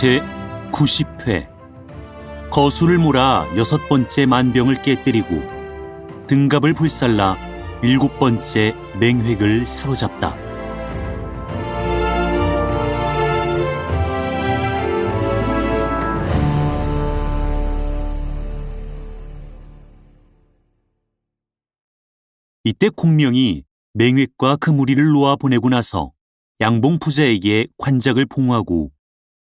제90회 거수를 몰아 6번째 만병을 깨뜨리고 등갑을 불살라 7번째 맹획을 사로잡다. 이때 공명이 맹획과 그 무리를 놓아 보내고 나서 양봉 부자에게 관작을 봉하고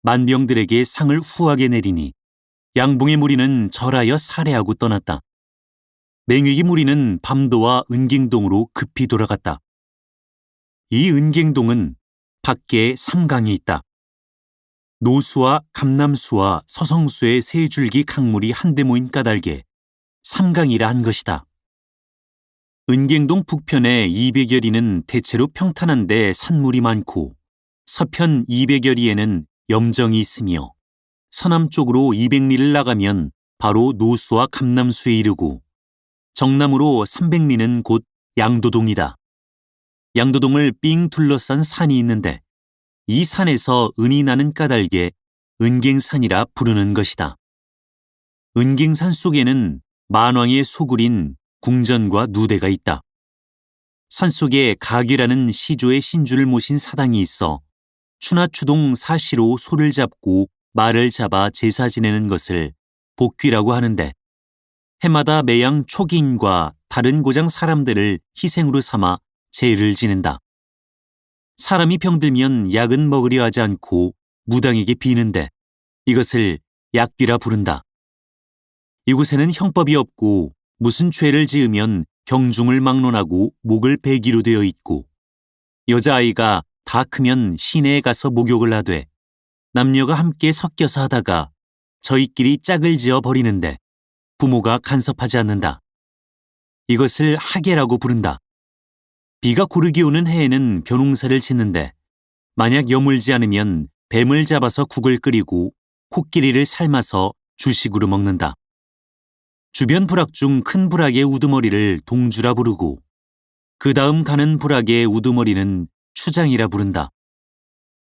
만병들에게 상을 후하게 내리니 양봉의 무리는 절하여 살해하고 떠났다. 맹획의 무리는 밤도와 은갱동으로 급히 돌아갔다. 이 은갱동은 밖에 삼강이 있다. 노수와 감남수와 서성수의 세 줄기 강물이 한데 모인 까닭에 삼강이라 한 것이다. 은갱동 북편의 200여리는 대체로 평탄한데 산물이 많고 서편 200여리에는 염정이 있으며 서남쪽으로 200리를 나가면 바로 노수와 감남수에 이르고 정남으로 300리는 곧 양도동이다. 양도동을 삥 둘러싼 산이 있는데 이 산에서 은이 나는 까닭에 은갱산이라 부르는 것이다. 은갱산 속에는 만왕의 소굴인 궁전과 누대가 있다. 산속에 가귀라는 시조의 신주를 모신 사당이 있어 추나추동 사시로 소를 잡고 말을 잡아 제사 지내는 것을 복귀라고 하는데 해마다 매양 촉인과 다른 고장 사람들을 희생으로 삼아 제를 지낸다. 사람이 병들면 약은 먹으려 하지 않고 무당에게 비는데 이것을 약귀라 부른다. 이곳에는 형법이 없고 무슨 죄를 지으면 경중을 막론하고 목을 베기로 되어 있고 여자아이가 다 크면 시내에 가서 목욕을 하되 남녀가 함께 섞여서 하다가 저희끼리 짝을 지어 버리는데 부모가 간섭하지 않는다. 이것을 하계라고 부른다. 비가 고르게 오는 해에는 벼농사를 짓는데 만약 여물지 않으면 뱀을 잡아서 국을 끓이고 코끼리를 삶아서 주식으로 먹는다. 주변 부락 중 큰 부락의 우두머리를 동주라 부르고 그 다음 가는 부락의 우두머리는 추장이라 부른다.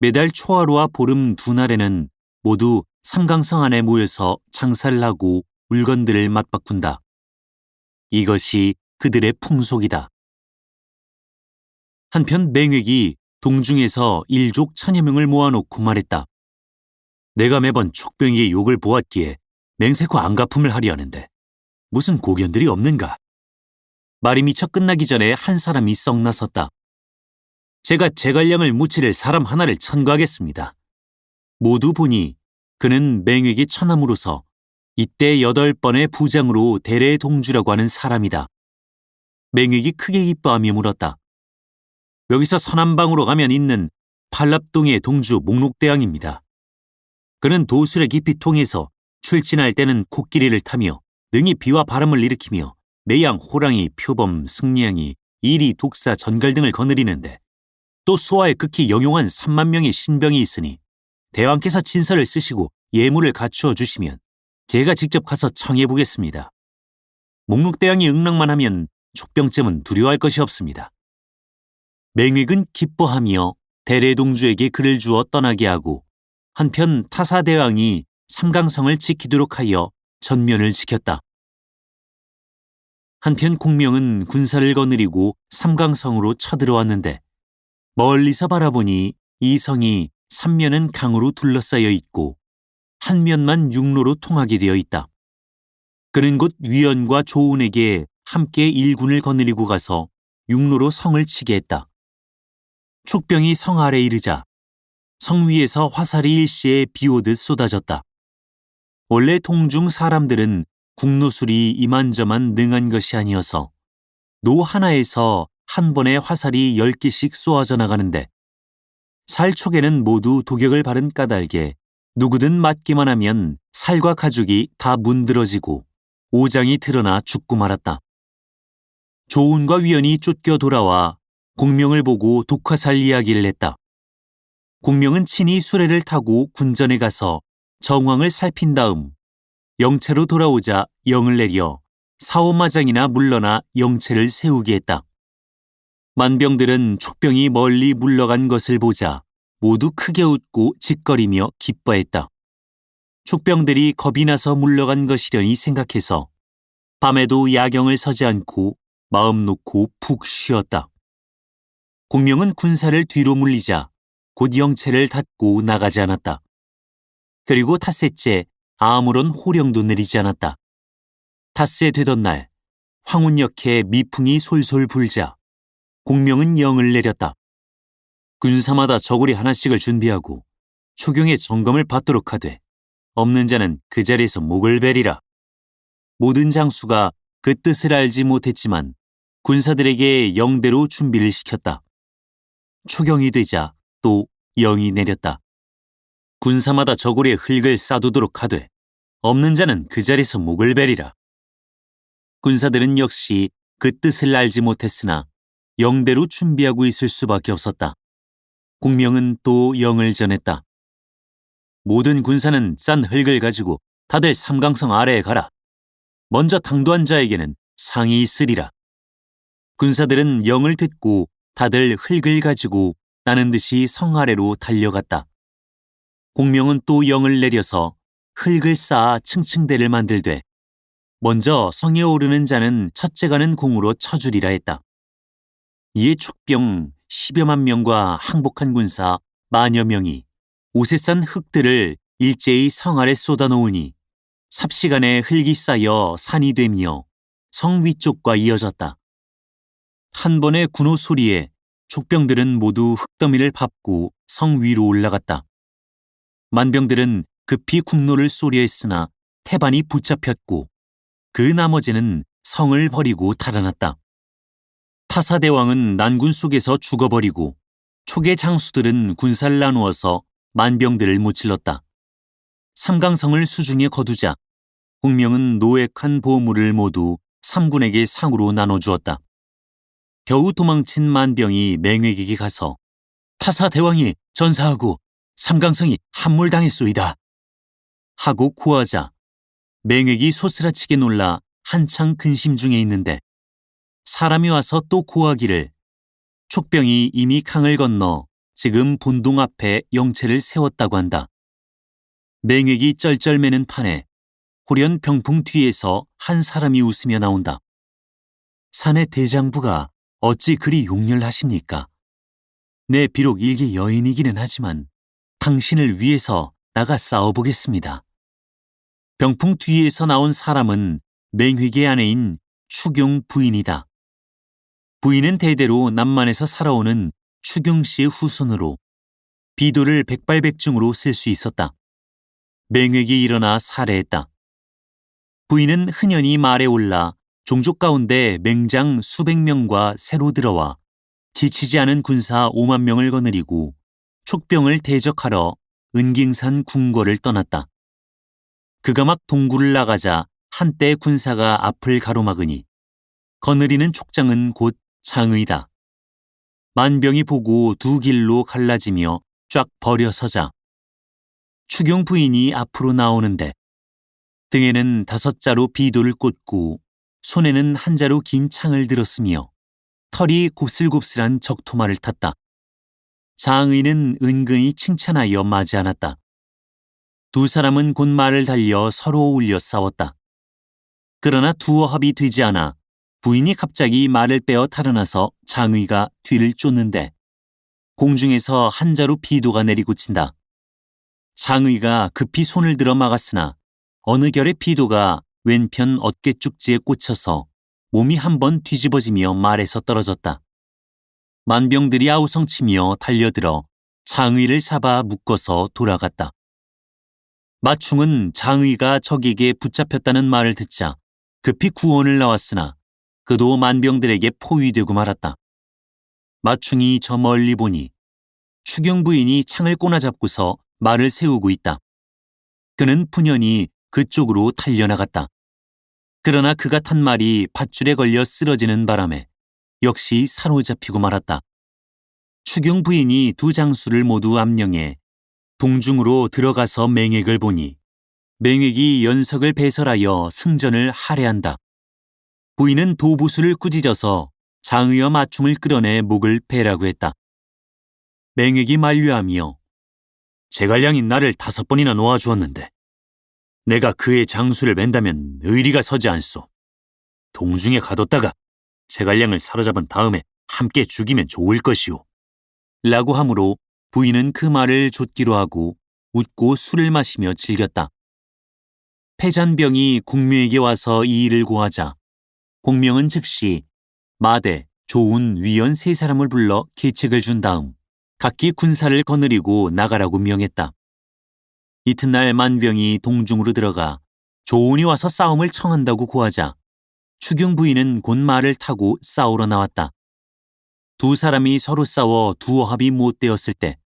매달 초하루와 보름 두 날에는 모두 삼강성 안에 모여서 장사를 하고 물건들을 맞바꾼다. 이것이 그들의 풍속이다. 한편 맹획이 동중에서 일족 1000여 명을 모아놓고 말했다. 내가 매번 촉병에게 욕을 보았기에 맹세코 안갚음을 하려 하는데 무슨 고견들이 없는가? 말이 미처 끝나기 전에 한 사람이 썩 나섰다. 제가 제갈량을 무치를 사람 하나를 천거하겠습니다. 모두 보니 그는 맹획의 처남으로서 이때 8번의 부장으로 대례동주라고 하는 사람이다. 맹획이 크게 기뻐하며 물었다. 여기서 서남방으로 가면 있는 팔랍동의 동주 목록대왕입니다. 그는 도술에 깊이 통해서 출진할 때는 코끼리를 타며 능히 비와 바람을 일으키며 매양, 호랑이, 표범, 승리양이, 이리, 독사, 전갈 등을 거느리는데 또 수하에 극히 영용한 3만 명의 신병이 있으니 대왕께서 친서를 쓰시고 예물을 갖추어 주시면 제가 직접 가서 청해보겠습니다. 목록대왕이 응랑만 하면 촉병쯤은 두려워할 것이 없습니다. 맹획은 기뻐하며 대례동주에게 글을 주어 떠나게 하고 한편 타사대왕이 삼강성을 지키도록 하여 전면을 지켰다. 한편 공명은 군사를 거느리고 삼강성으로 쳐들어왔는데 멀리서 바라보니 이 성이 3면은 강으로 둘러싸여 있고 한 면만 육로로 통하게 되어 있다. 그는 곧 위원과 조운에게 함께 일군을 거느리고 가서 육로로 성을 치게 했다. 촉병이 성 아래 이르자 성 위에서 화살이 일시에 비오듯 쏟아졌다. 원래 동중 사람들은 국노술이 이만저만 능한 것이 아니어서 노 하나에서 한 번에 화살이 10개씩 쏘아져 나가는데 살촉에는 모두 독약을 바른 까닭에 누구든 맞기만 하면 살과 가죽이 다 문드러지고 오장이 드러나 죽고 말았다. 조운과 위원이 쫓겨 돌아와 공명을 보고 독화살 이야기를 했다. 공명은 친히 수레를 타고 군전에 가서 정황을 살핀 다음 영체로 돌아오자 영을 내려 사오마장이나 물러나 영체를 세우게 했다. 만병들은 촉병이 멀리 물러간 것을 보자 모두 크게 웃고 짓거리며 기뻐했다. 촉병들이 겁이 나서 물러간 것이려니 생각해서 밤에도 야경을 서지 않고 마음 놓고 푹 쉬었다. 공명은 군사를 뒤로 물리자 곧 영체를 닫고 나가지 않았다. 그리고 닷새째 아무런 호령도 내리지 않았다. 닷새 되던 날 황운역에 미풍이 솔솔 불자 공명은 영을 내렸다. 군사마다 저고리 하나씩을 준비하고 초경의 점검을 받도록 하되 없는 자는 그 자리에서 목을 베리라. 모든 장수가 그 뜻을 알지 못했지만 군사들에게 영대로 준비를 시켰다. 초경이 되자 또 영이 내렸다. 군사마다 저고리에 흙을 싸두도록 하되 없는 자는 그 자리에서 목을 베리라. 군사들은 역시 그 뜻을 알지 못했으나 영대로 준비하고 있을 수밖에 없었다. 공명은 또 영을 전했다. 모든 군사는 싼 흙을 가지고 다들 삼강성 아래에 가라. 먼저 당도한 자에게는 상이 있으리라. 군사들은 영을 듣고 다들 흙을 가지고 나는 듯이 성 아래로 달려갔다. 공명은 또 영을 내려서 흙을 쌓아 층층대를 만들되 먼저 성에 오르는 자는 첫째 가는 공으로 쳐주리라 했다. 이에 촉병 10여만 명과 항복한 군사 10,000여 명이 옷에 싼 흙들을 일제히 성 아래 쏟아놓으니 삽시간에 흙이 쌓여 산이 되며 성 위쪽과 이어졌다. 한 번의 군호 소리에 촉병들은 모두 흙더미를 밟고 성 위로 올라갔다. 만병들은 급히 국로를 쏘려 했으나 태반이 붙잡혔고 그 나머지는 성을 버리고 달아났다. 타사대왕은 난군 속에서 죽어버리고 촉의 장수들은 군사를 나누어서 만병들을 무찔렀다. 삼강성을 수중에 거두자 공명은 노획한 보물을 모두 삼군에게 상으로 나눠주었다. 겨우 도망친 만병이 맹획에게 가서 타사대왕이 전사하고 삼강성이 함몰당했소이다 하고 고하자 맹획이 소스라치게 놀라 한창 근심 중에 있는데 사람이 와서 또 고하기를 촉병이 이미 강을 건너 지금 본동 앞에 영체를 세웠다고 한다. 맹획이 쩔쩔매는 판에 호련 병풍 뒤에서 한 사람이 웃으며 나온다. 사내 대장부가 어찌 그리 용렬하십니까? 내 비록 일개 여인이기는 하지만 당신을 위해서 나가 싸워보겠습니다. 병풍 뒤에서 나온 사람은 맹획의 아내인 추경 부인이다. 부인은 대대로 남만에서 살아오는 추경 씨의 후손으로 비도를 백발백중으로 쓸 수 있었다. 맹획이 일어나 살해했다. 부인은 흔연히 말에 올라 종족 가운데 맹장 수백 명과 새로 들어와 지치지 않은 군사 5만 명을 거느리고 촉병을 대적하러 은깅산 궁궐을 떠났다. 그가 막 동굴을 나가자 한때 군사가 앞을 가로막으니 거느리는 촉장은 곧 장의다. 만병이 보고 두 길로 갈라지며 쫙 버려서자 추경 부인이 앞으로 나오는데 등에는 5자로 비도를 꽂고 손에는 한 자로 긴 창을 들었으며 털이 곱슬곱슬한 적토마를 탔다. 장의는 은근히 칭찬하여 마지 않았다. 두 사람은 곧 말을 달려 서로 어울려 싸웠다. 그러나 두어합이 되지 않아 부인이 갑자기 말을 빼어 달아나서 장의가 뒤를 쫓는데 공중에서 한 자루 비도가 내리고 친다. 장의가 급히 손을 들어 막았으나 어느 결의 비도가 왼편 어깨 쭉지에 꽂혀서 몸이 한번 뒤집어지며 말에서 떨어졌다. 만병들이 아우성치며 달려들어 장의를 잡아 묶어서 돌아갔다. 마충은 장의가 적에게 붙잡혔다는 말을 듣자 급히 구원을 나왔으나 그도 만병들에게 포위되고 말았다. 마충이 저 멀리 보니 추경 부인이 창을 꼬나잡고서 말을 세우고 있다. 그는 푸념히 그쪽으로 달려나갔다. 그러나 그가 탄 말이 밧줄에 걸려 쓰러지는 바람에 역시 사로잡히고 말았다. 추경 부인이 두 장수를 모두 암령해 동중으로 들어가서 맹획을 보니 맹획이 연석을 배설하여 승전을 할애한다. 부인은 도부수를 꾸짖어서 장의와 마충을 끌어내 목을 베라고 했다. 맹획이 만류하며 제갈량이 나를 5번이나 놓아주었는데 내가 그의 장수를 맨다면 의리가 서지 않소. 동중에 가뒀다가 제갈량을 사로잡은 다음에 함께 죽이면 좋을 것이오. 라고 하므로 부인은 그 말을 좇기로 하고 웃고 술을 마시며 즐겼다. 패잔병이 공명에게 와서 이 일을 고하자 공명은 즉시 마대, 조운, 위원 3사람을 불러 계책을 준 다음 각기 군사를 거느리고 나가라고 명했다. 이튿날 만병이 동중으로 들어가 조운이 와서 싸움을 청한다고 고하자 추경 부인은 곧 말을 타고 싸우러 나왔다. 2사람이 서로 싸워 두어합이 못되었을 때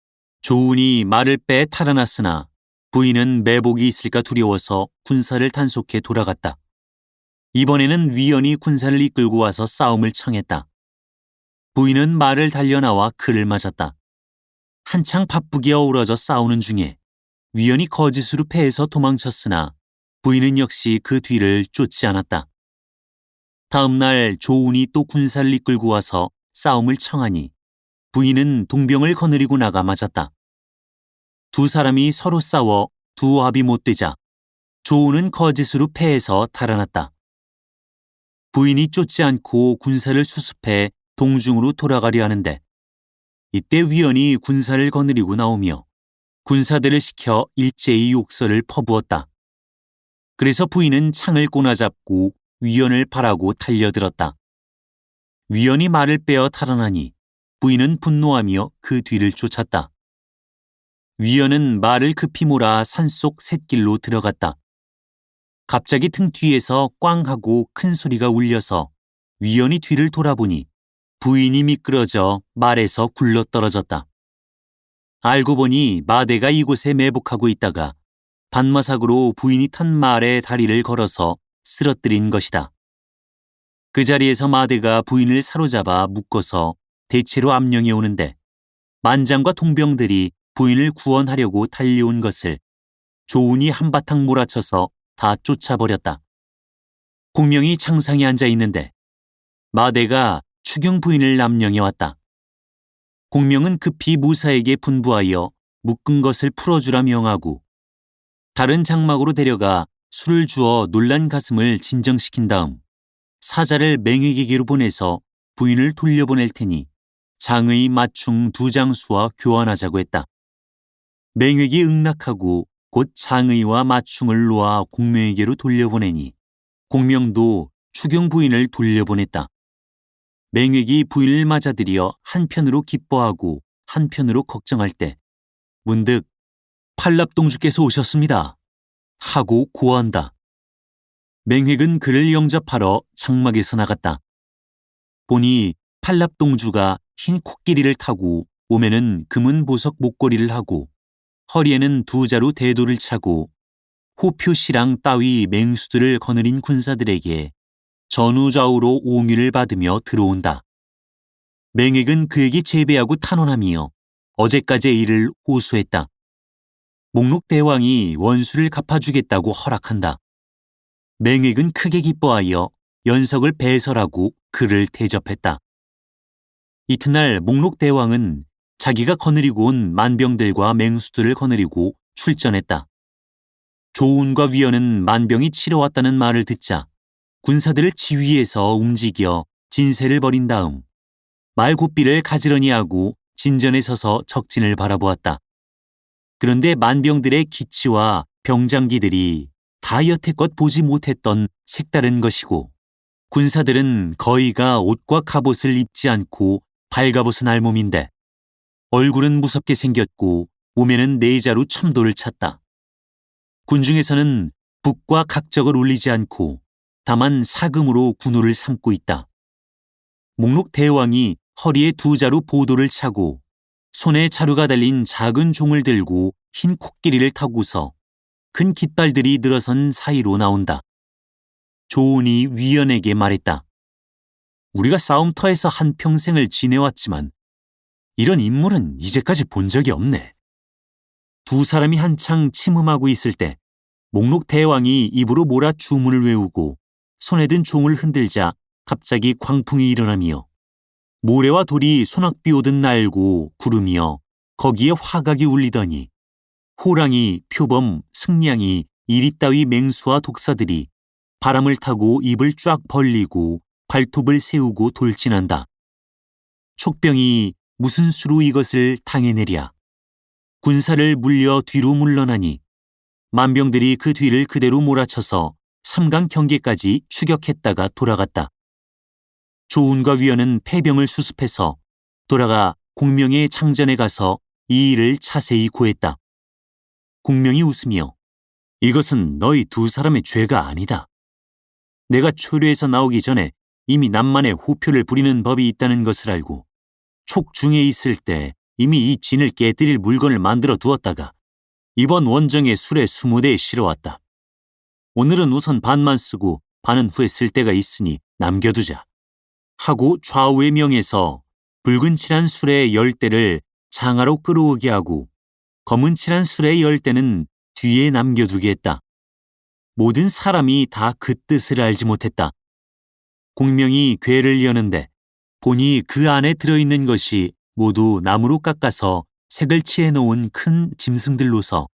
조운이 말을 빼 탈환했으나 부인은 매복이 있을까 두려워서 군사를 단속해 돌아갔다. 이번에는 위원이 군사를 이끌고 와서 싸움을 청했다. 부인은 말을 달려나와 그를 맞았다. 한창 바쁘게 어우러져 싸우는 중에 위원이 거짓으로 패해서 도망쳤으나 부인은 역시 그 뒤를 쫓지 않았다. 다음 날 조운이 또 군사를 이끌고 와서 싸움을 청하니 부인은 동병을 거느리고 나가 맞았다. 2사람이 서로 싸워 두합이 못되자 조운은 거짓으로 패해서 달아났다. 부인이 쫓지 않고 군사를 수습해 동중으로 돌아가려 하는데 이때 위원이 군사를 거느리고 나오며 군사들을 시켜 일제히 욕설을 퍼부었다. 그래서 부인은 창을 꼬나잡고 위원을 바라고 달려들었다. 위원이 말을 빼어 탈환하니 부인은 분노하며 그 뒤를 쫓았다. 위원은 말을 급히 몰아 산속 샛길로 들어갔다. 갑자기 등 뒤에서 꽝 하고 큰 소리가 울려서 위원이 뒤를 돌아보니 부인이 미끄러져 말에서 굴러떨어졌다. 알고 보니 마대가 이곳에 매복하고 있다가 반마삭으로 부인이 탄 말에 다리를 걸어서 쓰러뜨린 것이다. 그 자리에서 마대가 부인을 사로잡아 묶어서 대체로 암령해 오는데 만장과 동병들이 부인을 구원하려고 달려온 것을 조운이 한바탕 몰아쳐서 다 쫓아버렸다. 공명이 창상에 앉아 있는데 마대가 추경 부인을 암령해 왔다. 공명은 급히 무사에게 분부하여 묶은 것을 풀어주라 명하고 다른 장막으로 데려가 술을 주어 놀란 가슴을 진정시킨 다음 사자를 맹획에게로 보내서 부인을 돌려보낼 테니 장의 마충 2장수와 교환하자고 했다. 맹획이 응낙하고 곧 장의와 마충을 놓아 공명에게로 돌려보내니 공명도 추경 부인을 돌려보냈다. 맹획이 부인을 맞아들여 한편으로 기뻐하고 한편으로 걱정할 때 문득 팔납동주께서 오셨습니다 하고 고한다. 맹획은 그를 영접하러 장막에서 나갔다. 보니 팔납동주가 흰 코끼리를 타고 몸에는 금은 보석 목걸이를 하고 허리에는 2자루 대도를 차고 호표시랑 따위 맹수들을 거느린 군사들에게 전우좌우로 옹위를 받으며 들어온다. 맹획은 그에게 제배하고 탄원하며 어제까지의 일을 호소했다. 목록대왕이 원수를 갚아주겠다고 허락한다. 맹획은 크게 기뻐하여 연석을 배설하고 그를 대접했다. 이튿날 목록대왕은 자기가 거느리고 온 만병들과 맹수들을 거느리고 출전했다. 조운과 위원은 만병이 치러 왔다는 말을 듣자 군사들을 지휘해서 움직여 진세를 벌인 다음 말고삐를 가지런히 하고 진전에 서서 적진을 바라보았다. 그런데 만병들의 기치와 병장기들이 다 여태껏 보지 못했던 색다른 것이고 군사들은 거의가 옷과 갑옷을 입지 않고 발갑옷은 알몸인데 얼굴은 무섭게 생겼고 몸에는 4자루 첨도를 찼다. 군중에서는 북과 각적을 올리지 않고 다만 사금으로 군호를 삼고 있다. 목록대왕이 허리에 2자루 보도를 차고 손에 자루가 달린 작은 종을 들고 흰 코끼리를 타고서 큰 깃발들이 늘어선 사이로 나온다. 조운이 위원에게 말했다. 우리가 싸움터에서 한평생을 지내왔지만 이런 인물은 이제까지 본 적이 없네. 2사람이 한창 침음하고 있을 때 목록대왕이 입으로 몰아 주문을 외우고 손에 든 종을 흔들자 갑자기 광풍이 일어나며 모래와 돌이 소낙비 오듯 날고 구르며 거기에 화각이 울리더니 호랑이, 표범, 승냥이, 이리 따위 맹수와 독사들이 바람을 타고 입을 쫙 벌리고 발톱을 세우고 돌진한다. 촉병이 무슨 수로 이것을 당해내랴. 군사를 물려 뒤로 물러나니 만병들이 그 뒤를 그대로 몰아쳐서 삼강 경계까지 추격했다가 돌아갔다. 조운과 위원은 패병을 수습해서 돌아가 공명의 창전에 가서 이 일을 자세히 고했다. 공명이 웃으며 이것은 너희 두 사람의 죄가 아니다. 내가 초류에서 나오기 전에 이미 남만에 호표를 부리는 법이 있다는 것을 알고 촉중에 있을 때 이미 이 진을 깨뜨릴 물건을 만들어 두었다가 이번 원정에 술에 20대에 실어왔다. 오늘은 우선 반만 쓰고 반은 후에 쓸 때가 있으니 남겨두자. 하고 좌우의 명에서 붉은 칠한 술의 10대를 장하로 끌어오게 하고 검은 칠한 술의 10대는 뒤에 남겨두게 했다. 모든 사람이 다 그 뜻을 알지 못했다. 공명이 궤를 여는데 보니 그 안에 들어있는 것이 모두 나무로 깎아서 색을 칠해 놓은 큰 짐승들로서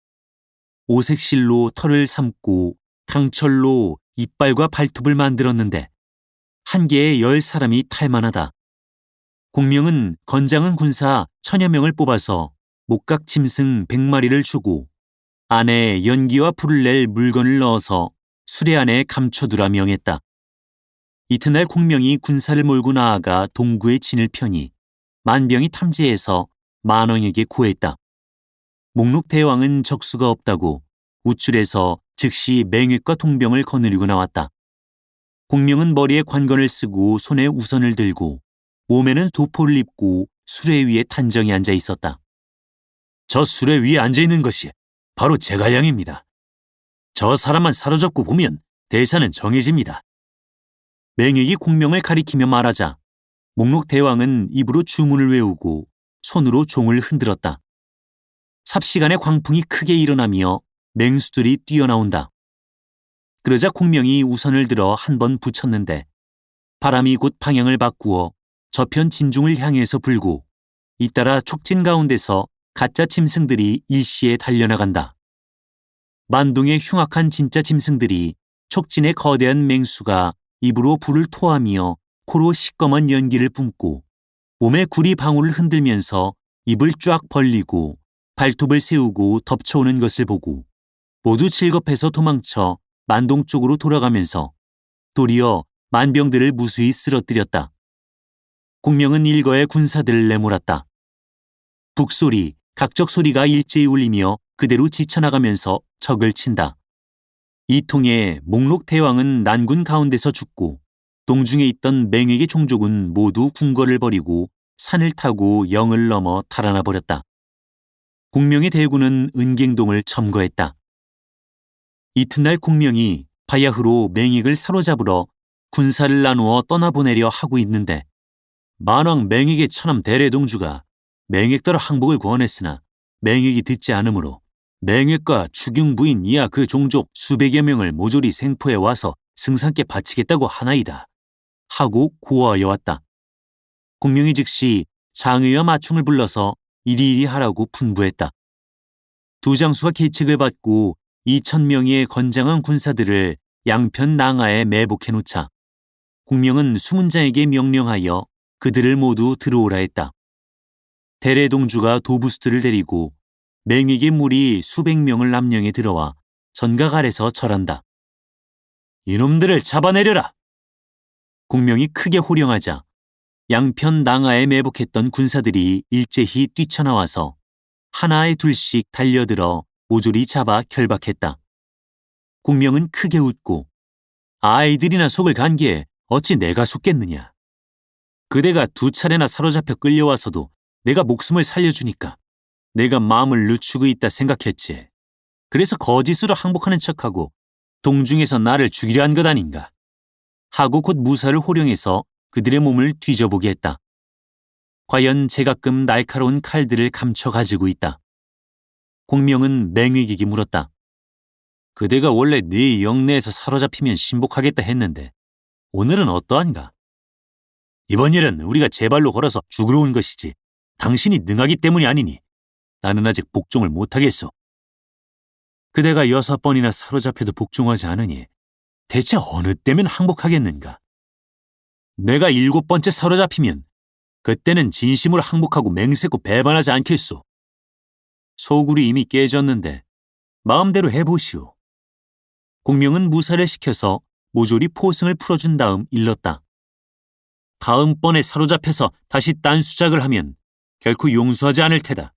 오색실로 털을 삼고 강철로 이빨과 발톱을 만들었는데 한 개에 10사람이 탈만하다. 공명은 건장한 군사 1000여 명을 뽑아서 목각 짐승 100마리를 주고 안에 연기와 불을 낼 물건을 넣어서 수레 안에 감춰두라 명했다. 이튿날 공명이 군사를 몰고 나아가 동구의 진을 펴니 만병이 탐지해서 만왕에게 고했다. 목록대왕은 적수가 없다고 우쭐해서 즉시 맹획과 동병을 거느리고 나왔다. 공명은 머리에 관건을 쓰고 손에 우선을 들고 몸에는 도포를 입고 수레 위에 단정히 앉아 있었다. 저 수레 위에 앉아 있는 것이 바로 제갈량입니다. 저 사람만 사로잡고 보면 대사는 정해집니다. 맹획이 공명을 가리키며 말하자 목록대왕은 입으로 주문을 외우고 손으로 종을 흔들었다. 삽시간에 광풍이 크게 일어나며 맹수들이 뛰어나온다. 그러자 공명이 우선을 들어 한 번 붙였는데 바람이 곧 방향을 바꾸어 저편 진중을 향해서 불고 잇따라 촉진 가운데서 가짜 짐승들이 일시에 달려나간다. 만동의 흉악한 진짜 짐승들이 촉진의 거대한 맹수가 입으로 불을 토하며 코로 시꺼먼 연기를 뿜고 몸에 구리 방울을 흔들면서 입을 쫙 벌리고 발톱을 세우고 덮쳐오는 것을 보고 모두 질겁해서 도망쳐 만동 쪽으로 돌아가면서 도리어 만병들을 무수히 쓰러뜨렸다. 공명은 일거에 군사들을 내몰았다. 북소리, 각적 소리가 일제히 울리며 그대로 지쳐나가면서 적을 친다. 이 통에 목록대왕은 난군 가운데서 죽고 동중에 있던 맹획의 종족은 모두 궁궐을 버리고 산을 타고 영을 넘어 달아나 버렸다. 공명의 대군은 은갱동을 점거했다. 이튿날 공명이 바야흐로 맹획을 사로잡으러 군사를 나누어 떠나보내려 하고 있는데 만왕 맹획의 처남 대래동주가 맹획더러 항복을 권했으나 맹획이 듣지 않으므로 맹획과 추경 부인 이하 그 종족 수백여 명을 모조리 생포해 와서 승상께 바치겠다고 하나이다. 하고 고하여 왔다. 공명이 즉시 장의와 마충을 불러서 이리이리 하라고 분부했다. 두 장수가 계책을 받고 2000명의 건장한 군사들을 양편 낭하에 매복해 놓자 공명은 수문장에게 명령하여 그들을 모두 들어오라 했다. 대래동주가 도부수들을 데리고 맹획의 무리 수백 명을 남령에 들어와 전각 아래서 절한다. 이놈들을 잡아내려라. 공명이 크게 호령하자 양편 낭하에 매복했던 군사들이 일제히 뛰쳐나와서 하나에 둘씩 달려들어 모조리 잡아 결박했다. 공명은 크게 웃고 아이들이나 속을 간기에 어찌 내가 속겠느냐. 그대가 2차례나 사로잡혀 끌려와서도 내가 목숨을 살려주니까 내가 마음을 늦추고 있다 생각했지. 그래서 거짓으로 항복하는 척하고 동중에서 나를 죽이려 한 것 아닌가. 하고 곧 무사를 호령해서 그들의 몸을 뒤져보게 했다. 과연 제각금 날카로운 칼들을 감춰 가지고 있다. 공명은 맹획에게 물었다. 그대가 원래 네 영내에서 사로잡히면 신복하겠다 했는데 오늘은 어떠한가? 이번 일은 우리가 제 발로 걸어서 죽으러 온 것이지 당신이 능하기 때문이 아니니 나는 아직 복종을 못하겠소. 그대가 6번이나 사로잡혀도 복종하지 않으니 대체 어느 때면 항복하겠는가? 내가 7번째 사로잡히면 그때는 진심으로 항복하고 맹세코 배반하지 않겠소. 소굴이 이미 깨졌는데 마음대로 해보시오. 공명은 무사를 시켜서 모조리 포승을 풀어준 다음 일렀다. 다음번에 사로잡혀서 다시 딴 수작을 하면 결코 용서하지 않을 테다.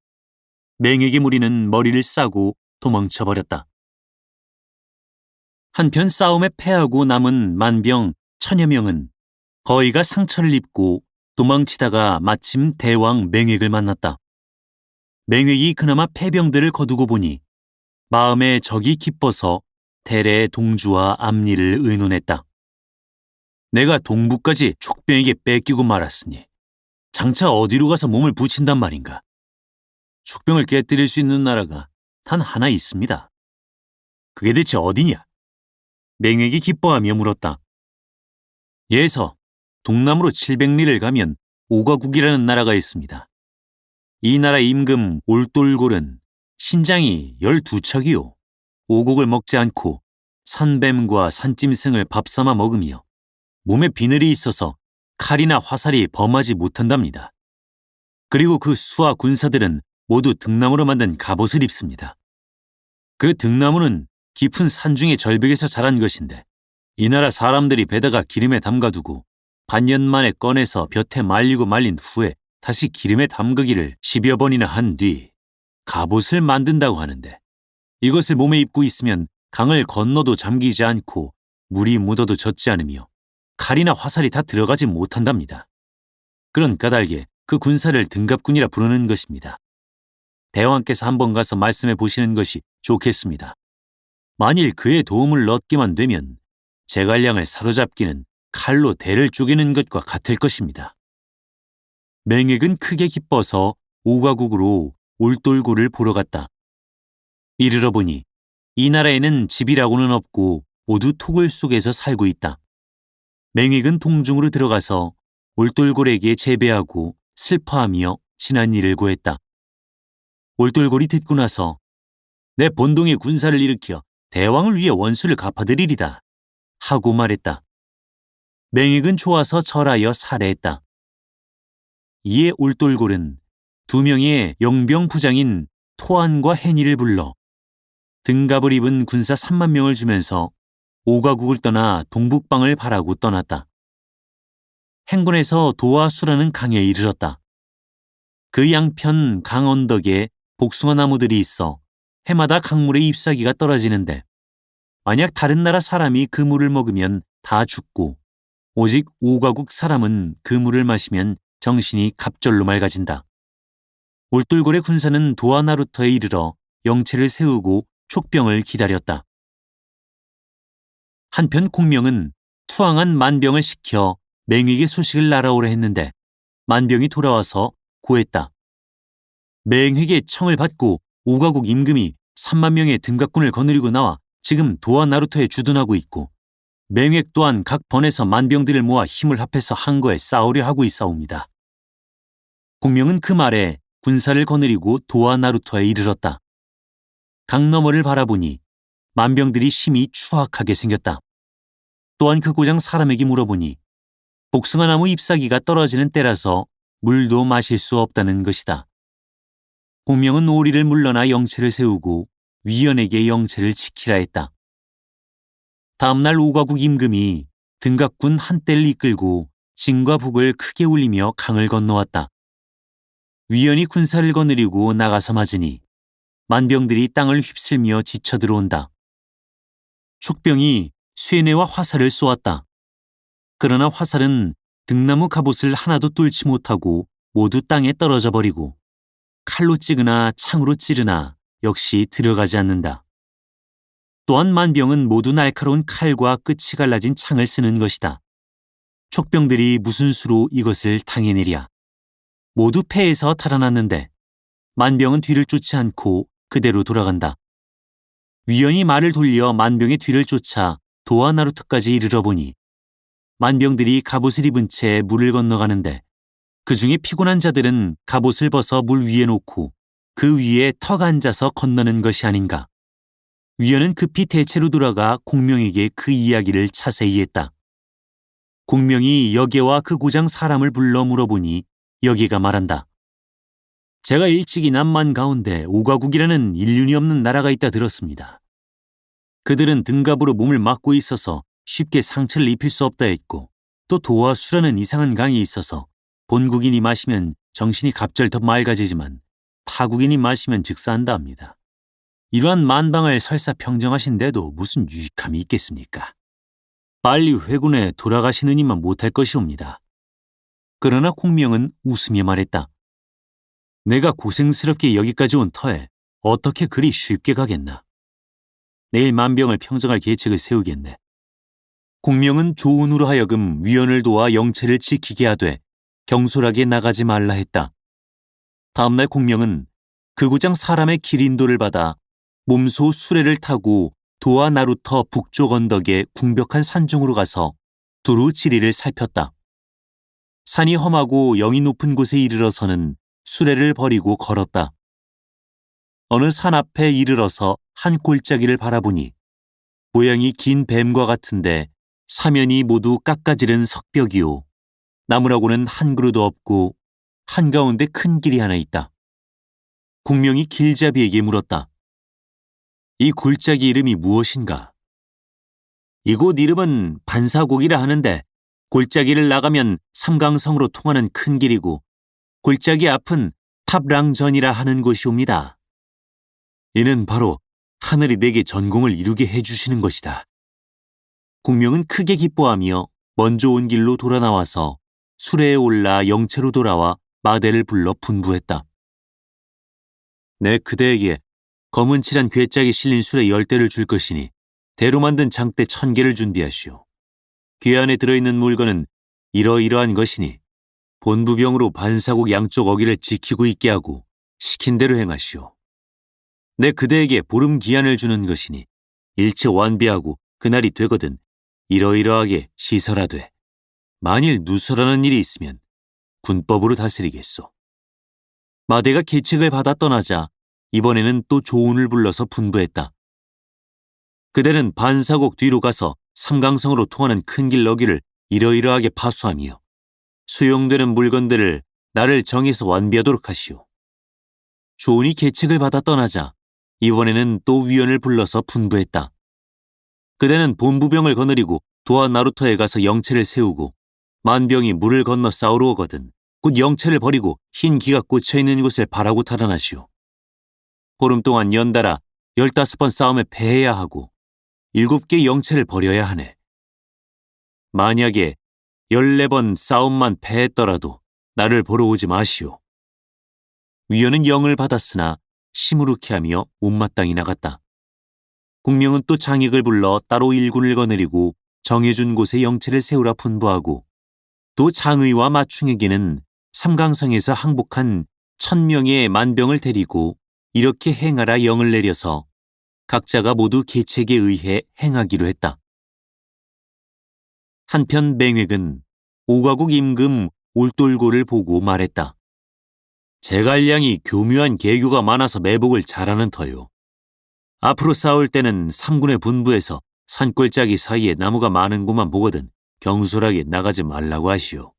맹에게 무리는 머리를 싸고 도망쳐버렸다. 한편 싸움에 패하고 남은 만병 1000여 명은 거의가 상처를 입고 도망치다가 마침 대왕 맹획을 만났다. 맹획이 그나마 패병들을 거두고 보니 마음에 적이 기뻐서 대래 동주와 암리를 의논했다. 내가 동부까지 촉병에게 뺏기고 말았으니 장차 어디로 가서 몸을 붙인단 말인가. 촉병을 깨뜨릴 수 있는 나라가 단 하나 있습니다. 그게 대체 어디냐? 맹획이 기뻐하며 물었다. 예서 동남으로 700리를 가면 오가국이라는 나라가 있습니다. 이 나라 임금 올돌골은 신장이 12척이요. 오곡을 먹지 않고 산뱀과 산짐승을 밥 삼아 먹으며 몸에 비늘이 있어서 칼이나 화살이 범하지 못한답니다. 그리고 그 수하 군사들은 모두 등나무로 만든 갑옷을 입습니다. 그 등나무는 깊은 산중의 절벽에서 자란 것인데 이 나라 사람들이 배다가 기름에 담가두고 반년 만에 꺼내서 볕에 말리고 말린 후에 다시 기름에 담그기를 10여 번이나 한 뒤 갑옷을 만든다고 하는데 이것을 몸에 입고 있으면 강을 건너도 잠기지 않고 물이 묻어도 젖지 않으며 칼이나 화살이 다 들어가지 못한답니다. 그런 까닭에 그 군사를 등갑군이라 부르는 것입니다. 대왕께서 한번 가서 말씀해 보시는 것이 좋겠습니다. 만일 그의 도움을 얻기만 되면 제갈량을 사로잡기는 칼로 대를 쪼개는 것과 같을 것입니다. 맹획은 크게 기뻐서 오가국으로 올돌고를 보러 갔다. 이르러 보니 이 나라에는 집이라고는 없고 모두 토굴 속에서 살고 있다. 맹획은 동중으로 들어가서 올돌골에게 제배하고 슬퍼하며 지난 일을 고했다. 올돌골이 듣고 나서 내 본동의 군사를 일으켜 대왕을 위해 원수를 갚아드리리다 하고 말했다. 맹획은 좋아서 절하여 살해했다. 이에 올돌골은 2명의 영병 부장인 토안과 해니를 불러 등갑을 입은 군사 3만 명을 주면서 오가국을 떠나 동북방을 바라고 떠났다. 행군에서 도화수라는 강에 이르렀다. 그 양편 강 언덕에 복숭아 나무들이 있어 해마다 강물의 잎사귀가 떨어지는데 만약 다른 나라 사람이 그 물을 먹으면 다 죽고 오직 오가국 사람은 그 물을 마시면 정신이 갑절로 맑아진다. 올돌골의 군사는 도하나루터에 이르러 영체를 세우고 촉병을 기다렸다. 한편 공명은 투항한 만병을 시켜 맹획의 소식을 날아오려 했는데 만병이 돌아와서 고했다. 맹획의 청을 받고 오가국 임금이 3만 명의 등갑군을 거느리고 나와 지금 도하나루터에 주둔하고 있고 맹획 또한 각 번에서 만병들을 모아 힘을 합해서 한거에 싸우려 하고 있사옵니다. 공명은 그 말에 군사를 거느리고 도하나루터에 이르렀다. 강 너머를 바라보니 만병들이 심히 추악하게 생겼다. 또한 그 고장 사람에게 물어보니 복숭아나무 잎사귀가 떨어지는 때라서 물도 마실 수 없다는 것이다. 공명은 오리를 물러나 영체를 세우고 위원에게 영체를 지키라 했다. 다음날 오가국 임금이 등갑군 한 떼를 이끌고 진과 북을 크게 울리며 강을 건너왔다. 위원이 군사를 거느리고 나가서 맞으니 만병들이 땅을 휩쓸며 지쳐 들어온다. 촉병이 쇠뇌와 화살을 쏘았다. 그러나 화살은 등나무 갑옷을 하나도 뚫지 못하고 모두 땅에 떨어져 버리고 칼로 찌르나 창으로 찌르나 역시 들어가지 않는다. 또한 만병은 모두 날카로운 칼과 끝이 갈라진 창을 쓰는 것이다. 촉병들이 무슨 수로 이것을 당해내랴. 모두 패해서 달아났는데 만병은 뒤를 쫓지 않고 그대로 돌아간다. 위원이 말을 돌려 만병의 뒤를 쫓아 도하나루터까지 이르러 보니 만병들이 갑옷을 입은 채 물을 건너가는데 그 중에 피곤한 자들은 갑옷을 벗어 물 위에 놓고 그 위에 턱 앉아서 건너는 것이 아닌가. 위원은 급히 대체로 돌아가 공명에게 그 이야기를 자세히 했다. 공명이 여계와 그 고장 사람을 불러 물어보니 여계가 말한다. 제가 일찍이 남만 가운데 오가국이라는 인륜이 없는 나라가 있다 들었습니다. 그들은 등갑으로 몸을 막고 있어서 쉽게 상처를 입힐 수 없다 했고, 또 도와 수라는 이상한 강이 있어서 본국인이 마시면 정신이 갑절 더 맑아지지만 타국인이 마시면 즉사한다 합니다. 이러한 만방을 설사 평정하신데도 무슨 유익함이 있겠습니까? 빨리 회군에 돌아가시느니만 못할 것이옵니다. 그러나 공명은 웃으며 말했다. 내가 고생스럽게 여기까지 온 터에 어떻게 그리 쉽게 가겠나. 내일 만병을 평정할 계책을 세우겠네. 공명은 조은으로 하여금 위원을 도와 영체를 지키게 하되 경솔하게 나가지 말라 했다. 다음날 공명은 그 고장 사람의 길인도를 받아 몸소 수레를 타고 도와 나루터 북쪽 언덕의 궁벽한 산중으로 가서 두루 지리를 살폈다. 산이 험하고 영이 높은 곳에 이르러서는 수레를 버리고 걸었다. 어느 산 앞에 이르러서 한 골짜기를 바라보니 모양이 긴 뱀과 같은데 사면이 모두 깎아지른 석벽이요. 나무라고는 한 그루도 없고 한가운데 큰 길이 하나 있다. 공명이 길잡이에게 물었다. 이 골짜기 이름이 무엇인가? 이곳 이름은 반사곡이라 하는데 골짜기를 나가면 삼강성으로 통하는 큰 길이고 골짜기 앞은 탑랑전이라 하는 곳이옵니다. 이는 바로 하늘이 내게 전공을 이루게 해주시는 것이다. 공명은 크게 기뻐하며 먼저 온 길로 돌아 나와서 수레에 올라 영체로 돌아와 마대를 불러 분부했다. 내 그대에게 검은 칠한 괴짝이 실린 수레 10대를 줄 것이니 대로 만든 장대 1000개를 준비하시오. 귀 안에 들어있는 물건은 이러이러한 것이니 본부병으로 반사국 양쪽 어기를 지키고 있게 하고 시킨 대로 행하시오. 내 그대에게 보름 기한을 주는 것이니 일체 완비하고 그날이 되거든 이러이러하게 시설하되 만일 누설하는 일이 있으면 군법으로 다스리겠소. 마대가 계책을 받아 떠나자 이번에는 또 조운을 불러서 분부했다. 그대는 반사곡 뒤로 가서 삼강성으로 통하는 큰 길 너기를 이러이러하게 파수하며 수용되는 물건들을 나를 정해서 완비하도록 하시오. 조운이 계책을 받아 떠나자 이번에는 또 위원을 불러서 분부했다. 그대는 본부병을 거느리고 도하 나루터에 가서 영체를 세우고 만병이 물을 건너 싸우러 오거든 곧 영체를 버리고 흰 기가 꽂혀있는 곳을 바라고 탈환하시오. 보름 동안 연달아 15번 싸움에 패해야 하고 7개 영체를 버려야 하네. 만약에 14번 싸움만 패했더라도 나를 보러 오지 마시오. 위원은 영을 받았으나 시무룩해하며 못마땅히 나갔다. 공명은 또 장익을 불러 따로 일군을 거느리고 정해준 곳에 영체를 세우라 분부하고 또 장의와 마충에게는 삼강성에서 항복한 1000명의 만병을 데리고 이렇게 행하라 영을 내려서 각자가 모두 계책에 의해 행하기로 했다. 한편 맹획은 오가국 임금 올돌고를 보고 말했다. 제갈량이 교묘한 계교가 많아서 매복을 잘하는 터요. 앞으로 싸울 때는 3군의 분부에서 산골짜기 사이에 나무가 많은 곳만 보거든 경솔하게 나가지 말라고 하시오.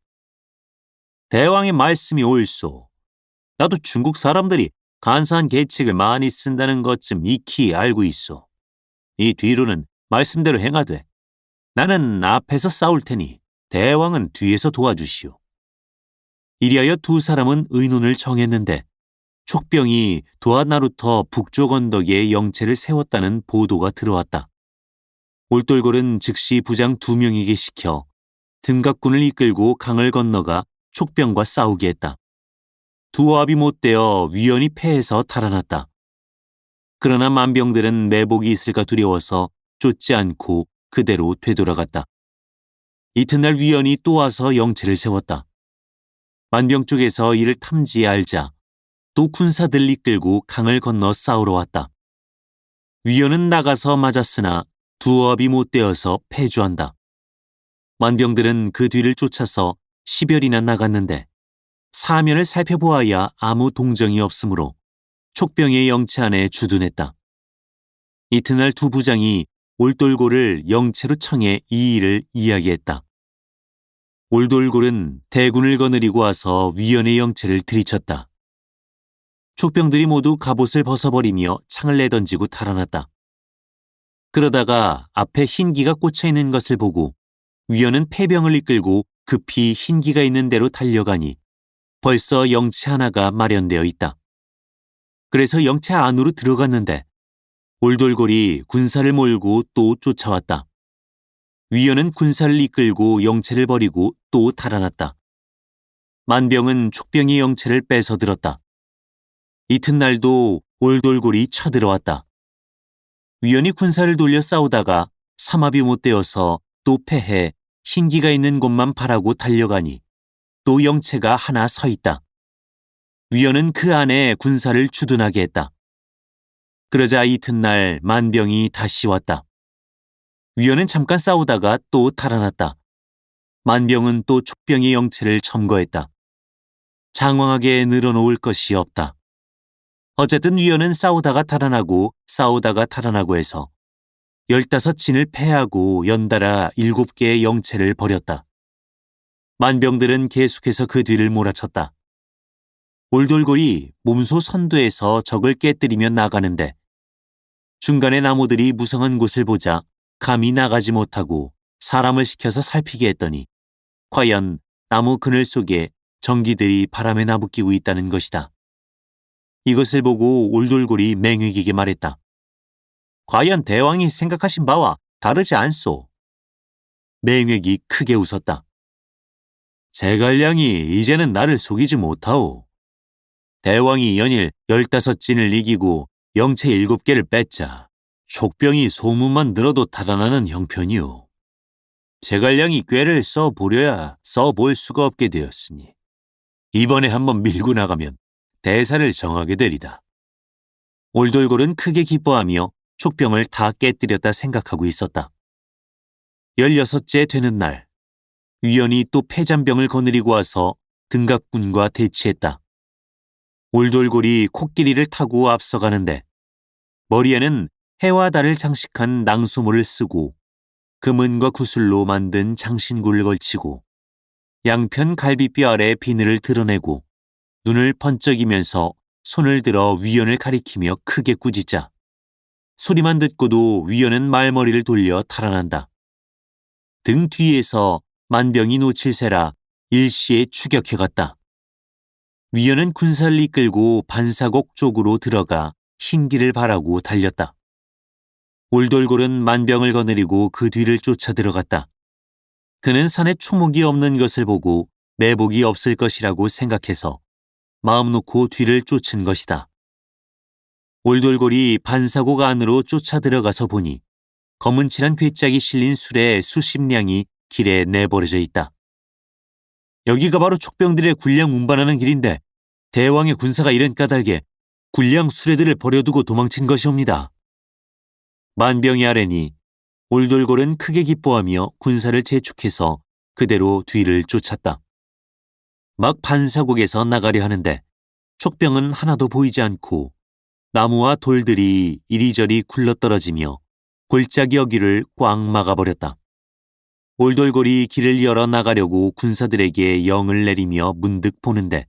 대왕의 말씀이 옳소. 나도 중국 사람들이 간사한 계책을 많이 쓴다는 것쯤 익히 알고 있소. 이 뒤로는 말씀대로 행하되 나는 앞에서 싸울 테니 대왕은 뒤에서 도와주시오. 이리하여 두 사람은 의논을 정했는데 촉병이 도하 나루터 북쪽 언덕에 영체를 세웠다는 보도가 들어왔다. 올돌골은 즉시 부장 2명에게 시켜 등갑군을 이끌고 강을 건너가 촉병과 싸우게 했다. 두 합이 못되어 위원이 패해서 달아났다. 그러나 만병들은 매복이 있을까 두려워서 쫓지 않고 그대로 되돌아갔다. 이튿날 위원이 또 와서 영체를 세웠다. 만병 쪽에서 이를 탐지해 알자 또 군사들 이끌고 강을 건너 싸우러 왔다. 위원은 나가서 맞았으나 두 합이 못되어서 패주한다. 만병들은 그 뒤를 쫓아서 10여리나 나갔는데 사면을 살펴보아야 아무 동정이 없으므로 촉병의 영체 안에 주둔했다. 이튿날 두 부장이 올돌골을 영체로 청해 이 일을 이야기했다. 올돌골은 대군을 거느리고 와서 위원의 영체를 들이쳤다. 촉병들이 모두 갑옷을 벗어버리며 창을 내던지고 달아났다. 그러다가 앞에 흰기가 꽂혀 있는 것을 보고 위원은 폐병을 이끌고 급히 흰기가 있는 데로 달려가니 벌써 영체 하나가 마련되어 있다. 그래서 영체 안으로 들어갔는데 올돌골이 군사를 몰고 또 쫓아왔다. 위원은 군사를 이끌고 영체를 버리고 또 달아났다. 만병은 촉병의 영체를 뺏어 들었다. 이튿날도 올돌골이 쳐들어왔다. 위원이 군사를 돌려 싸우다가 삼합이 못 되어서 또 패해 흰기가 있는 곳만 바라고 달려가니 또 영체가 하나 서 있다. 위원은 그 안에 군사를 주둔하게 했다. 그러자 이튿날 만병이 다시 왔다. 위원은 잠깐 싸우다가 또 달아났다. 만병은 또 촉병의 영체를 점거했다. 장황하게 늘어놓을 것이 없다. 어쨌든 위원은 싸우다가 달아나고 싸우다가 달아나고 해서 15진을 패하고 연달아 7개의 영체를 버렸다. 만병들은 계속해서 그 뒤를 몰아쳤다. 올돌골이 몸소 선두에서 적을 깨뜨리며 나가는데 중간에 나무들이 무성한 곳을 보자 감히 나가지 못하고 사람을 시켜서 살피게 했더니 과연 나무 그늘 속에 전기들이 바람에 나부끼고 있다는 것이다. 이것을 보고 올돌골이 맹위기게 말했다. 과연 대왕이 생각하신 바와 다르지 않소. 맹획이 크게 웃었다. 제갈량이 이제는 나를 속이지 못하오. 대왕이 연일 15진을 이기고 영체 7개를 뺐자 촉병이 소문만 들어도 달아나는 형편이오. 제갈량이 꾀를 써보려야 써볼 수가 없게 되었으니 이번에 한번 밀고 나가면 대사를 정하게 되리다. 올돌골은 크게 기뻐하며 촉병을 다 깨뜨렸다 생각하고 있었다. 16째 되는 날, 위원이 또 패잔병을 거느리고 와서 등갑군과 대치했다. 올돌골이 코끼리를 타고 앞서가는데 머리에는 해와 달을 장식한 낭수모를 쓰고 금은과 구슬로 만든 장신구를 걸치고 양편 갈비뼈 아래 비늘을 드러내고 눈을 번쩍이면서 손을 들어 위원을 가리키며 크게 꾸짖자 소리만 듣고도 위원은 말머리를 돌려 달아난다. 등 뒤에서 만병이 놓칠세라 일시에 추격해갔다. 위원은 군사를 이끌고 반사곡 쪽으로 들어가 흰기를 바라고 달렸다. 올돌골은 만병을 거느리고 그 뒤를 쫓아 들어갔다. 그는 산에 초목이 없는 것을 보고 매복이 없을 것이라고 생각해서 마음 놓고 뒤를 쫓은 것이다. 올돌골이 반사곡 안으로 쫓아 들어가서 보니 검은 칠한 괴짝이 실린 수레 수십 량이 길에 내버려져 있다. 여기가 바로 촉병들의 군량 운반하는 길인데 대왕의 군사가 이런 까닭에 군량 수레들을 버려두고 도망친 것이옵니다. 만병이 아래니 올돌골은 크게 기뻐하며 군사를 재촉해서 그대로 뒤를 쫓았다. 막 반사곡에서 나가려 하는데 촉병은 하나도 보이지 않고 나무와 돌들이 이리저리 굴러떨어지며 골짜기 어귀를 꽉 막아버렸다. 올돌골이 길을 열어 나가려고 군사들에게 영을 내리며 문득 보는데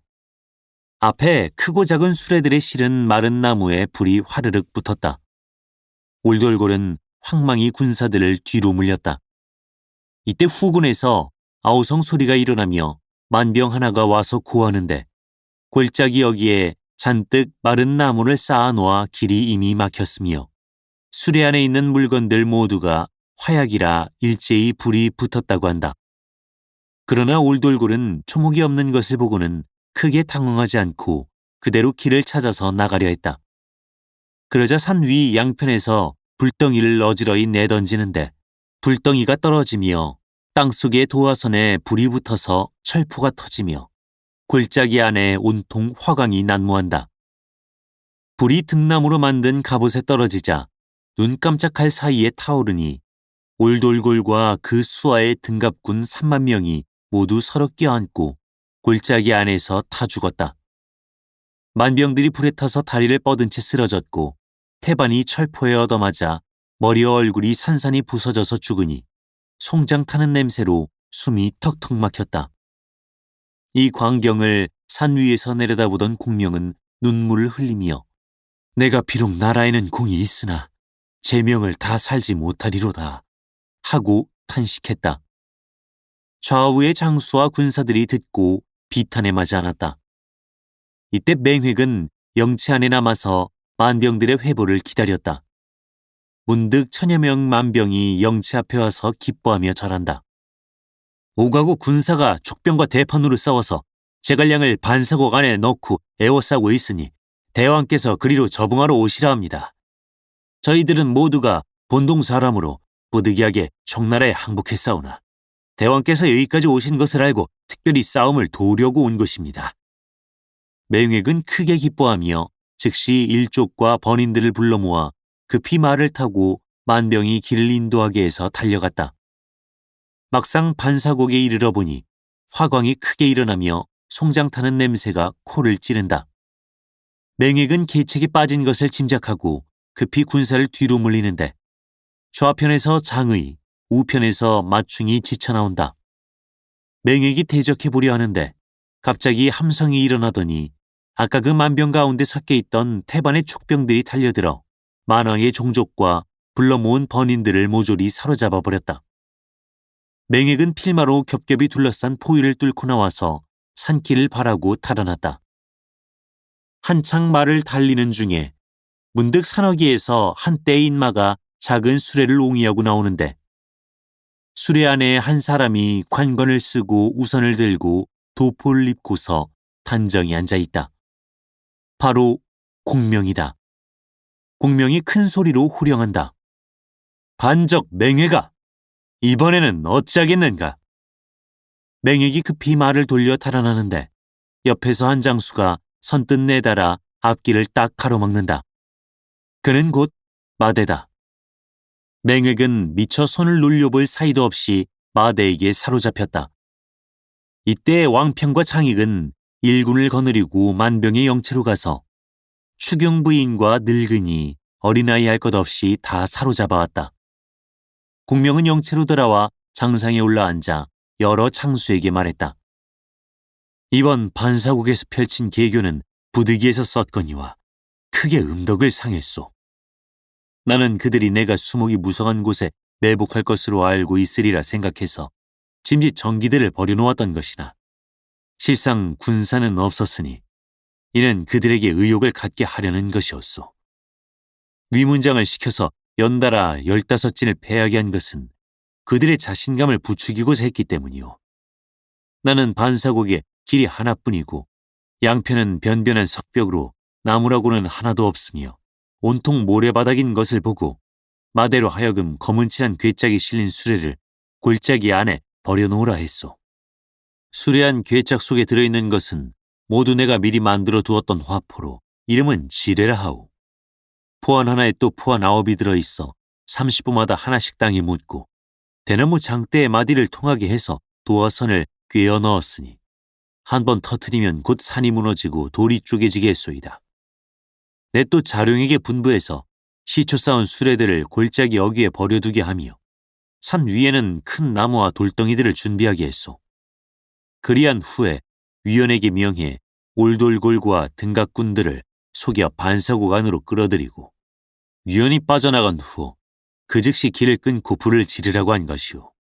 앞에 크고 작은 수레들에 실은 마른 나무에 불이 화르륵 붙었다. 올돌골은 황망히 군사들을 뒤로 물렸다. 이때 후군에서 아우성 소리가 일어나며 만병 하나가 와서 고하는데 골짜기 여기에 잔뜩 마른 나무를 쌓아놓아 길이 이미 막혔으며 수레 안에 있는 물건들 모두가 화약이라 일제히 불이 붙었다고 한다. 그러나 올돌골은 초목이 없는 것을 보고는 크게 당황하지 않고 그대로 길을 찾아서 나가려 했다. 그러자 산 위 양편에서 불덩이를 어지러이 내던지는데 불덩이가 떨어지며 땅속의 도화선에 불이 붙어서 철포가 터지며 골짜기 안에 온통 화광이 난무한다. 불이 등나무로 만든 갑옷에 떨어지자 눈 깜짝할 사이에 타오르니 올돌골과 그 수하의 등갑군 3만 명이 모두 서로 껴안고 골짜기 안에서 타 죽었다. 만병들이 불에 타서 다리를 뻗은 채 쓰러졌고 태반이 철포에 얻어맞아 머리와 얼굴이 산산이 부서져서 죽으니 송장 타는 냄새로 숨이 턱턱 막혔다. 이 광경을 산 위에서 내려다보던 공명은 눈물을 흘리며 내가 비록 나라에는 공이 있으나 제 명을 다 살지 못하리로다 하고 탄식했다. 좌우의 장수와 군사들이 듣고 비탄에 맞지 않았다. 이때 맹획은 영치 안에 남아서 만병들의 회보를 기다렸다. 문득 천여 명 만병이 영치 앞에 와서 기뻐하며 절한다. 오가구 군사가 촉병과 대판으로 싸워서 제갈량을 반사곡 안에 넣고 애워싸고 있으니 대왕께서 그리로 접응하러 오시라 합니다. 저희들은 모두가 본동 사람으로 부득이하게 청나라에 항복했사오나 대왕께서 여기까지 오신 것을 알고 특별히 싸움을 도우려고 온 것입니다. 맹획은 크게 기뻐하며 즉시 일족과 번인들을 불러 모아 급히 말을 타고 만병이 길을 인도하게 해서 달려갔다. 막상 반사곡에 이르러 보니 화광이 크게 일어나며 송장 타는 냄새가 코를 찌른다. 맹획은 계책에 빠진 것을 짐작하고 급히 군사를 뒤로 물리는데 좌편에서 장의, 우편에서 마충이 지쳐나온다. 맹획이 대적해보려 하는데 갑자기 함성이 일어나더니 아까 그 만병 가운데 섞여 있던 태반의 촉병들이 달려들어 만왕의 종족과 불러 모은 번인들을 모조리 사로잡아 버렸다. 맹획은 필마로 겹겹이 둘러싼 포위를 뚫고 나와서 산길을 바라고 달아났다. 한창 말을 달리는 중에 문득 산허기에서 한때 인마가 작은 수레를 옹이하고 나오는데 수레 안에 한 사람이 관건을 쓰고 우선을 들고 도포를 입고서 단정히 앉아있다. 바로 공명이다. 공명이 큰 소리로 후령한다. 반적 맹획아, 이번에는 어찌하겠는가? 맹획이 급히 말을 돌려 달아나는데 옆에서 한 장수가 선뜻 내달아 앞길을 딱 가로막는다. 그는 곧 마대다. 맹획은 미처 손을 놀려볼 사이도 없이 마대에게 사로잡혔다. 이때 왕평과 장익은 일군을 거느리고 만병의 영체로 가서 추경 부인과 늙은이, 어린아이 할 것 없이 다 사로잡아왔다. 공명은 영체로 돌아와 장상에 올라앉아 여러 장수에게 말했다. 이번 반사국에서 펼친 계교는 부득이해서 썼거니와 크게 음덕을 상했소. 나는 그들이 내가 수목이 무성한 곳에 매복할 것으로 알고 있으리라 생각해서 짐짓 정기들을 버려놓았던 것이나 실상 군사는 없었으니 이는 그들에게 의욕을 갖게 하려는 것이었소. 위문장을 시켜서 연달아 15진을 패하게 한 것은 그들의 자신감을 부추기고자 했기 때문이오. 나는 반사곡에 길이 하나뿐이고 양편은 변변한 석벽으로 나무라고는 하나도 없으며 온통 모래바닥인 것을 보고 마대로 하여금 검은 칠한 괴짝이 실린 수레를 골짜기 안에 버려놓으라 했소. 수레한 괴짝 속에 들어있는 것은 모두 내가 미리 만들어 두었던 화포로 이름은 지뢰라 하오. 포안 하나에 또 포안 9이 들어있어 30분마다 하나씩 땅에 묻고 대나무 장대의 마디를 통하게 해서 도화선을 꿰어 넣었으니 한 번 터트리면 곧 산이 무너지고 돌이 쪼개지게 했소이다. 내 또 자룡에게 분부해서 시초 쌓은 수레들을 골짜기 어귀에 버려두게 하며 산 위에는 큰 나무와 돌덩이들을 준비하게 했소. 그리한 후에 위원에게 명해 올돌골과 등각꾼들을 속여 반사곡 안으로 끌어들이고 위원이 빠져나간 후 그 즉시 길을 끊고 불을 지르라고 한 것이오.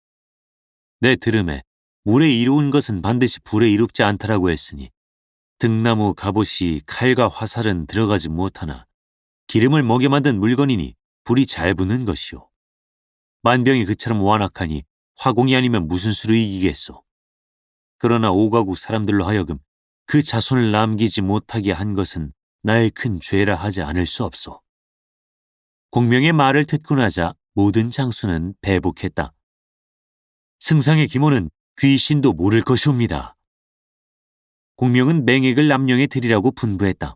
내 들음에 물에 이로운 것은 반드시 불에 이롭지 않다라고 했으니 등나무, 갑옷이, 칼과 화살은 들어가지 못하나 기름을 먹여 만든 물건이니 불이 잘 붙는 것이오. 만병이 그처럼 완악하니 화공이 아니면 무슨 수로 이기겠소. 그러나 오가국 사람들로 하여금 그 자손을 남기지 못하게 한 것은 나의 큰 죄라 하지 않을 수 없소. 공명의 말을 듣고 나자 모든 장수는 배복했다. 승상의 기모는 귀신도 모를 것이옵니다. 공명은 맹획을 남령에 드리라고 분부했다.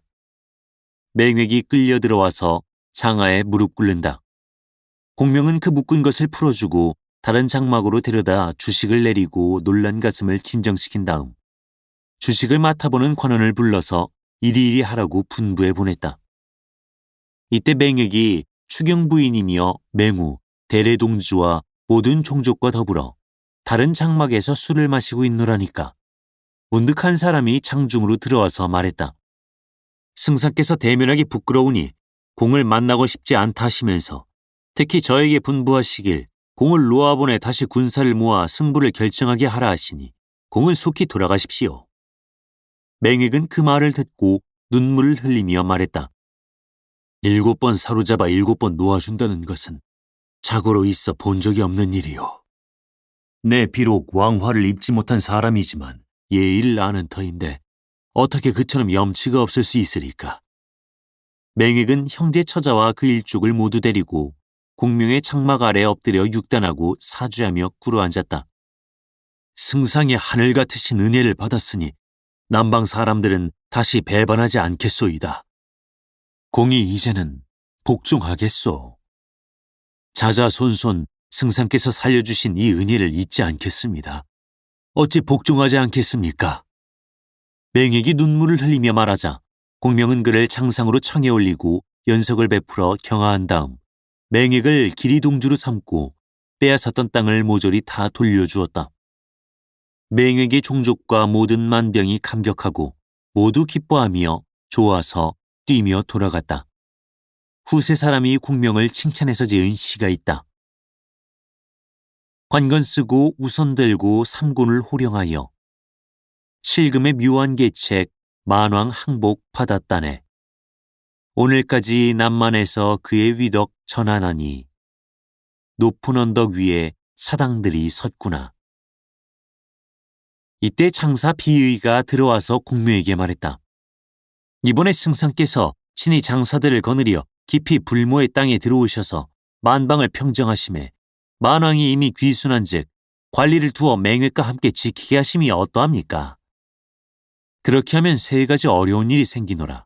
맹획이 끌려 들어와서 장하에 무릎 꿇는다. 공명은 그 묶은 것을 풀어주고 다른 장막으로 데려다 주식을 내리고 놀란 가슴을 진정시킨 다음 주식을 맡아보는 관원을 불러서 이리이리 하라고 분부해 보냈다. 이때 맹획이 추경부인이며 맹우, 대래동주와 모든 종족과 더불어 다른 장막에서 술을 마시고 있노라니까 문득 한 사람이 장중으로 들어와서 말했다. 승상께서 대면하기 부끄러우니 공을 만나고 싶지 않다 하시면서 특히 저에게 분부하시길 공을 놓아보내 다시 군사를 모아 승부를 결정하게 하라 하시니 공을 속히 돌아가십시오. 맹획은 그 말을 듣고 눈물을 흘리며 말했다. 7번 사로잡아 7번 놓아준다는 것은 자고로 있어 본 적이 없는 일이요. 내 비록 왕화를 입지 못한 사람이지만 예의를 아는 터인데 어떻게 그처럼 염치가 없을 수 있으리까. 맹획은 형제 처자와 그 일족을 모두 데리고 공명의 장막 아래 엎드려 육단하고 사주하며 꿇어앉았다. 승상의 하늘 같으신 은혜를 받았으니 남방 사람들은 다시 배반하지 않겠소이다. 공이 이제는 복종하겠소. 자자손손 승상께서 살려주신 이 은혜를 잊지 않겠습니다. 어찌 복종하지 않겠습니까? 맹획이 눈물을 흘리며 말하자 공명은 그를 장상으로 청에 올리고 연석을 베풀어 경하한 다음 맹획을 기리동주로 삼고 빼앗았던 땅을 모조리 다 돌려주었다. 맹획의 종족과 모든 만병이 감격하고 모두 기뻐하며 좋아서 뛰며 돌아갔다. 후세 사람이 공명을 칭찬해서 지은 시가 있다. 관건 쓰고 우선 들고 삼군을 호령하여 칠금의 묘한 계책 만왕 항복 받았다네. 오늘까지 남만에서 그의 위덕 전하나니 높은 언덕 위에 사당들이 섰구나. 이때 장사 비의가 들어와서 공묘에게 말했다. 이번에 승상께서 친히 장사들을 거느려 깊이 불모의 땅에 들어오셔서 만방을 평정하심에 만왕이 이미 귀순한즉 관리를 두어 맹획과 함께 지키게 하심이 어떠합니까? 그렇게 하면 3가지 어려운 일이 생기노라.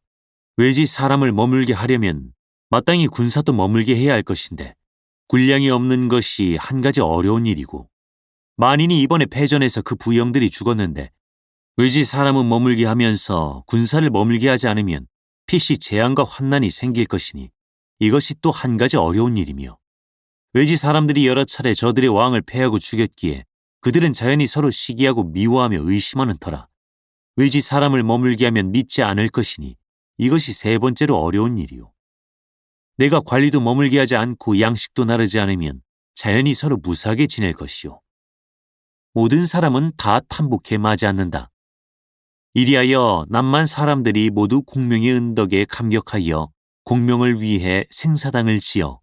외지 사람을 머물게 하려면 마땅히 군사도 머물게 해야 할 것인데 군량이 없는 것이 한 가지 어려운 일이고 만인이 이번에 패전에서 그 부영들이 죽었는데 외지 사람은 머물게 하면서 군사를 머물게 하지 않으면 필시 재앙과 환난이 생길 것이니 이것이 또 한 가지 어려운 일이며 외지 사람들이 여러 차례 저들의 왕을 패하고 죽였기에 그들은 자연히 서로 시기하고 미워하며 의심하는 터라. 외지 사람을 머물게 하면 믿지 않을 것이니 이것이 3번째로 어려운 일이요. 내가 관리도 머물게 하지 않고 양식도 나르지 않으면 자연히 서로 무사하게 지낼 것이요. 모든 사람은 다 탐복해 마지 않는다. 이리하여 남만 사람들이 모두 공명의 은덕에 감격하여 공명을 위해 생사당을 지어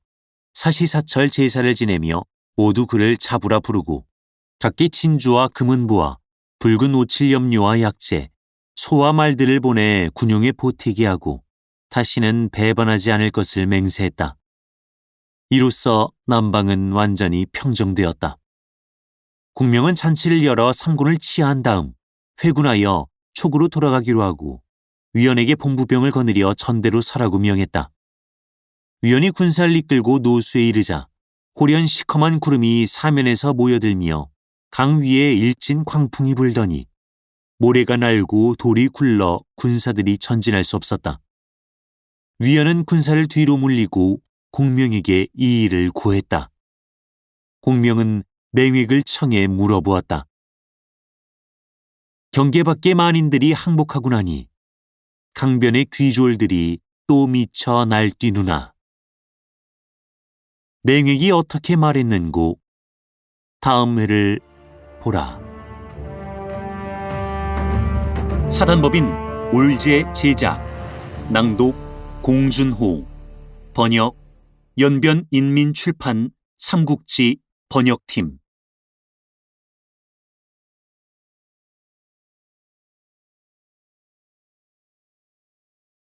사시사철 제사를 지내며 모두 그를 잡으라 부르고 각기 진주와 금은보와 붉은 오칠염료와 약재, 소와 말들을 보내 군용에 보태게 하고 다시는 배반하지 않을 것을 맹세했다. 이로써 남방은 완전히 평정되었다. 공명은 잔치를 열어 삼군을 치하한 다음 회군하여 촉으로 돌아가기로 하고 위원에게 본부병을 거느려 전대로 서라고 명했다. 위원이 군사를 이끌고 노수에 이르자 호련 시커먼 구름이 사면에서 모여들며 강 위에 일진 광풍이 불더니 모래가 날고 돌이 굴러 군사들이 전진할 수 없었다. 위원은 군사를 뒤로 물리고 공명에게 이 일을 고했다. 공명은 맹획을 청해 물어보았다. 경계 밖의 만인들이 항복하고 나니 강변의 귀졸들이 또 미쳐 날뛰누나. 맹획이 어떻게 말했는고 다음 회를 보라. 사단법인 올제 제작, 낭독 공준호, 번역 연변인민출판 삼국지 번역팀.